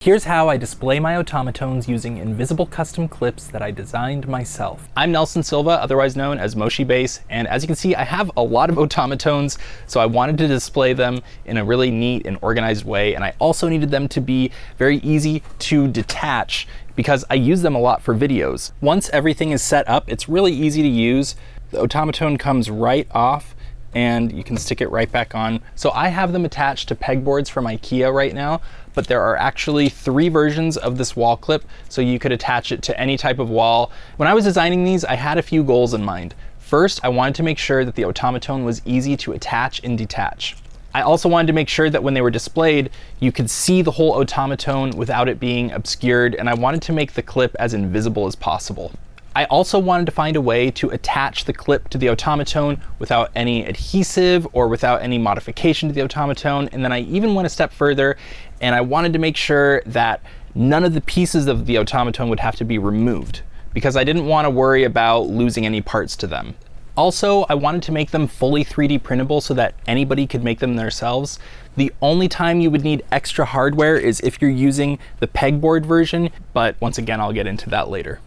Here's how I display my automatones using invisible custom clips that I designed myself. I'm Nelson Silva, otherwise known as Moshi Bass, and as you can see, I have a lot of automatones, so I wanted to display them in a really neat and organized way, and I also needed them to be very easy to detach because I use them a lot for videos. Once everything is set up, it's really easy to use. The automaton comes right off, and you can stick it right back on. So I have them attached to pegboards from IKEA right now, but there are actually 3 versions of this wall clip, so you could attach it to any type of wall. When I was designing these, I had a few goals in mind. First, I wanted to make sure that the automaton was easy to attach and detach. I also wanted to make sure that when they were displayed, you could see the whole automaton without it being obscured, and I wanted to make the clip as invisible as possible. I also wanted to find a way to attach the clip to the automaton without any adhesive or without any modification to the automaton. And then I even went a step further and I wanted to make sure that none of the pieces of the automaton would have to be removed because I didn't want to worry about losing any parts to them. Also, I wanted to make them fully 3D printable so that anybody could make them themselves. The only time you would need extra hardware is if you're using the pegboard version, but once again, I'll get into that later.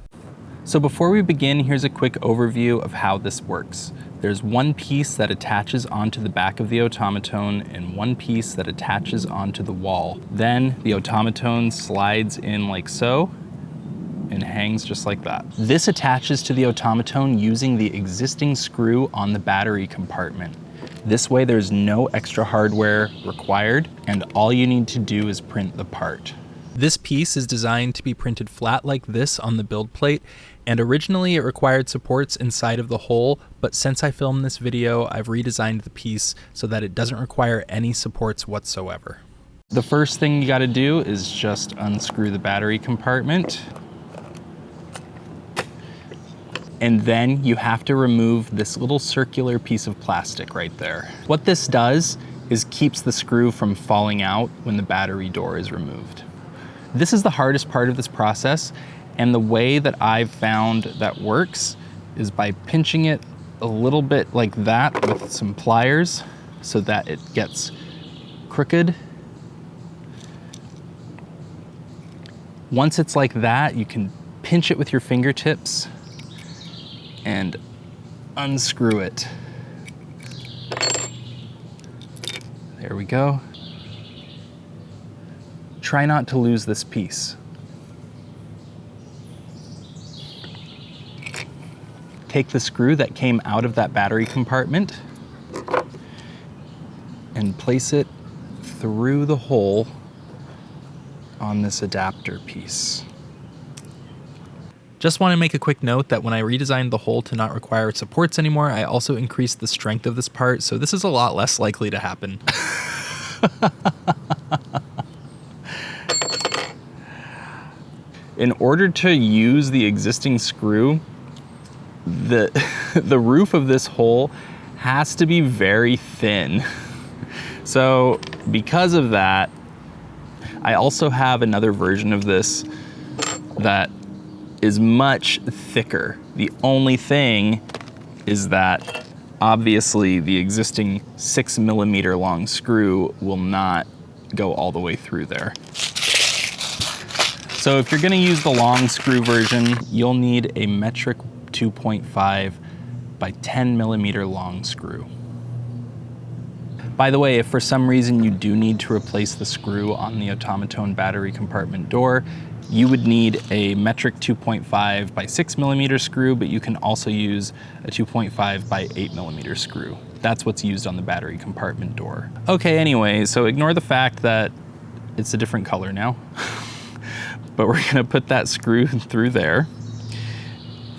So before we begin, here's a quick overview of how this works. There's one piece that attaches onto the back of the automaton and one piece that attaches onto the wall. Then the automaton slides in like so and hangs just like that. This attaches to the automaton using the existing screw on the battery compartment. This way there's no extra hardware required and all you need to do is print the part. This piece is designed to be printed flat like this on the build plate, and originally it required supports inside of the hole, but since I filmed this video, I've redesigned the piece so that it doesn't require any supports whatsoever. The first thing you gotta do is just unscrew the battery compartment. And then you have to remove this little circular piece of plastic right there. What this does is keeps the screw from falling out when the battery door is removed. This is the hardest part of this process, and the way that I've found that works is by pinching it a little bit like that with some pliers so that it gets crooked. Once it's like that, you can pinch it with your fingertips and unscrew it. There we go. Try not to lose this piece. Take the screw that came out of that battery compartment and place it through the hole on this adapter piece. Just want to make a quick note that when I redesigned the hole to not require supports anymore, I also increased the strength of this part, so this is a lot less likely to happen. In order to use the existing screw, the roof of this hole has to be very thin. So because of that, I also have another version of this that is much thicker. The only thing is that obviously the existing 6mm long screw will not go all the way through there. So if you're gonna use the long screw version, you'll need a metric 2.5 by 10mm long screw. By the way, if for some reason you do need to replace the screw on the automaton battery compartment door, you would need a metric 2.5 by 6mm screw, but you can also use a 2.5 by 8mm screw. That's what's used on the battery compartment door. Okay, anyway, so ignore the fact that it's a different color now. But we're gonna put that screw through there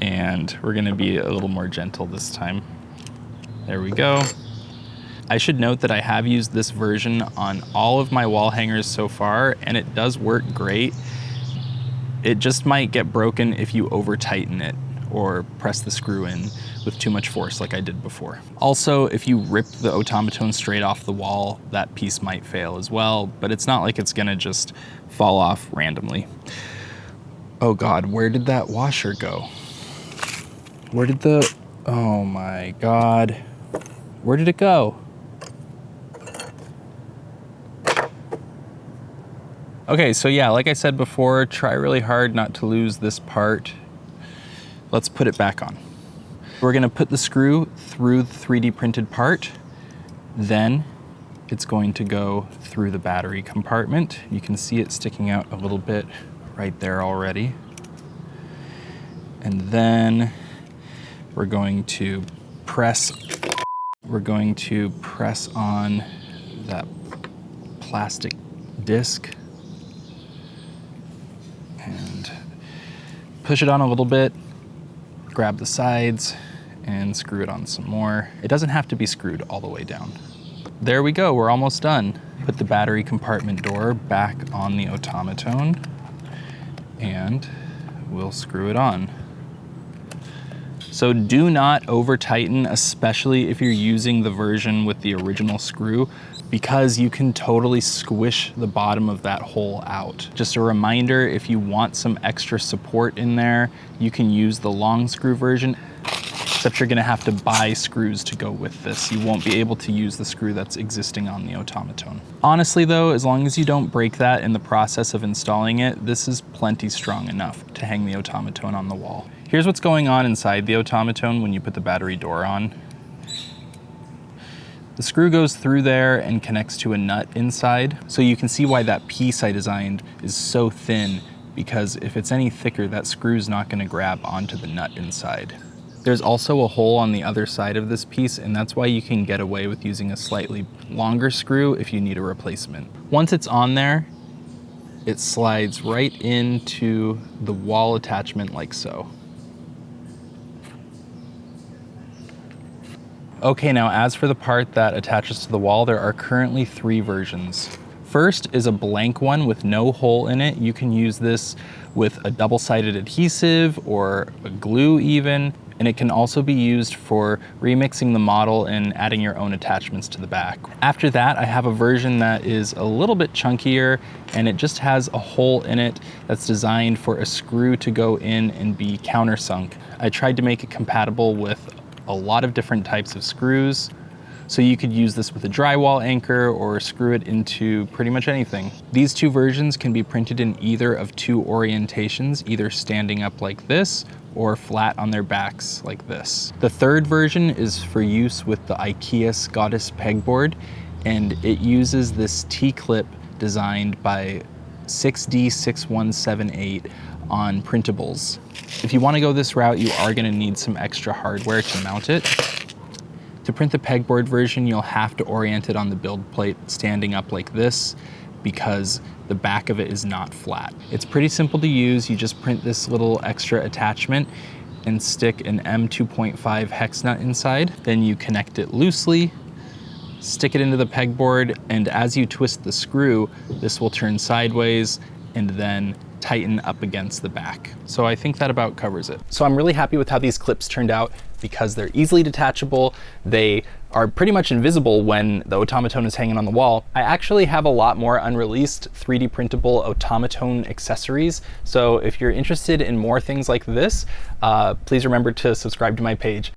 and we're gonna be a little more gentle this time. There we go. I should note that I have used this version on all of my wall hangers so far and it does work great. It just might get broken if you over tighten it or press the screw in with too much force like I did before. Also, if you rip the automaton straight off the wall, that piece might fail as well, but it's not like it's gonna just fall off randomly. Oh God, where did that washer go? Where did oh my God. Where did it go? Okay, so yeah, like I said before, try really hard not to lose this part. Let's put it back on. We're gonna put the screw through the 3D printed part, then it's going to go through the battery compartment. You can see it sticking out a little bit right there already. And then we're going to press on that plastic disc and push it on a little bit, grab the sides and screw it on some more. It doesn't have to be screwed all the way down. There we go, we're almost done. Put the battery compartment door back on the Otamatone and we'll screw it on. So do not over tighten, especially if you're using the version with the original screw, because you can totally squish the bottom of that hole out. Just a reminder, if you want some extra support in there, you can use the long screw version, except you're gonna have to buy screws to go with this. You won't be able to use the screw that's existing on the Otamatone. Honestly though, as long as you don't break that in the process of installing it, this is plenty strong enough to hang the Otamatone on the wall. Here's what's going on inside the Otamatone when you put the battery door on. The screw goes through there and connects to a nut inside. So you can see why that piece I designed is so thin, because if it's any thicker, that screw's not gonna grab onto the nut inside. There's also a hole on the other side of this piece, and that's why you can get away with using a slightly longer screw if you need a replacement. Once it's on there, it slides right into the wall attachment like so. Okay, now as for the part that attaches to the wall, there are currently 3 versions. First is a blank one with no hole in it. You can use this with a double-sided adhesive or a glue even, and it can also be used for remixing the model and adding your own attachments to the back. After that, I have a version that is a little bit chunkier, and it just has a hole in it that's designed for a screw to go in and be countersunk. I tried to make it compatible with a lot of different types of screws, so you could use this with a drywall anchor or screw it into pretty much anything. These 2 versions can be printed in either of 2 orientations, either standing up like this or flat on their backs like this. The 3rd version is for use with the IKEA Scottish pegboard, and it uses this T-clip designed by 6D6178 on printables. If you want to go this route, you are going to need some extra hardware to mount it. To print the pegboard version, you'll have to orient it on the build plate standing up like this, because the back of it is not flat. It's pretty simple to use. You just print this little extra attachment and stick an M2.5 hex nut inside. Then you connect it loosely, stick it into the pegboard, and as you twist the screw, this will turn sideways and then tighten up against the back. So I think that about covers it. So I'm really happy with how these clips turned out because they're easily detachable. They are pretty much invisible when the Otamatone is hanging on the wall. I actually have a lot more unreleased 3D printable Otamatone accessories. So if you're interested in more things like this, please remember to subscribe to my page.